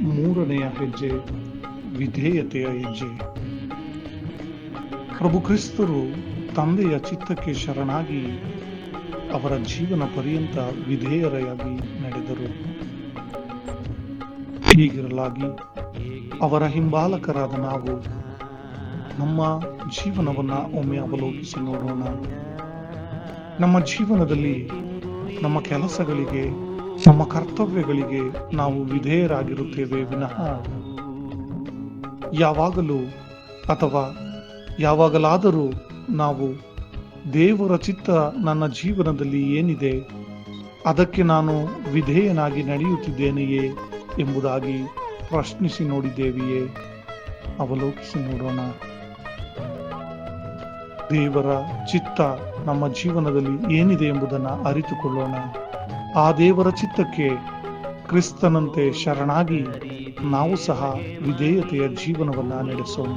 ಮೂರನೆಯ ಹೆಜ್ಜೆ ವಿಧೇಯತೆಯ ಹೆಜ್ಜೆ. ಪ್ರಭು ಕ್ರಿಸ್ತರು ತಂದೆಯ ಚಿತ್ತಕ್ಕೆ ಶರಣಾಗಿ ಅವರ ಜೀವನ ಪರ್ಯಂತ ವಿಧೇಯರಾಗಿ ನಡೆದರು. ಹೀಗಿರಲಾಗಿ ಅವರ ಹಿಂಬಾಲಕರಾದ ನಾವು ನಮ್ಮ ಜೀವನವನ್ನ ಒಮ್ಮೆ ಅವಲೋಕಿಸಿ ನೋಡೋಣ. ನಮ್ಮ ಜೀವನದಲ್ಲಿ ನಮ್ಮ ಕೆಲಸಗಳಿಗೆ, ನಮ್ಮ ಕರ್ತವ್ಯಗಳಿಗೆ ನಾವು ವಿಧೇಯರಾಗಿರುತ್ತೇವೆ ವಿನಃ ಯಾವಾಗಲೂ ಅಥವಾ ಯಾವಾಗಲಾದರೂ ನಾವು ದೇವರ ಚಿತ್ತ ನನ್ನ ಜೀವನದಲ್ಲಿ ಏನಿದೆ ಅದಕ್ಕೆ ನಾನು ವಿಧೇಯನಾಗಿ ನಡೆಯುತ್ತಿದ್ದೇನೆಯೇ ಎಂಬುದಾಗಿ ಪ್ರಶ್ನಿಸಿ ನೋಡಿದ್ದೇವೆಯೇ? ಅವಲೋಕಿಸಿ ನೋಡೋಣ. ದೇವರ ಚಿತ್ತ ನಮ್ಮ ಜೀವನದಲ್ಲಿ ಏನಿದೆ ಎಂಬುದನ್ನು ಅರಿತುಕೊಳ್ಳೋಣ. ಆ ದೇವರ ಚಿತ್ತಕ್ಕೆ ಕ್ರಿಸ್ತನಂತೆ ಶರಣಾಗಿ ನಾವು ಸಹ ವಿಧೇಯತೆಯ ಜೀವನವನ್ನ ನಡೆಸೋಣ.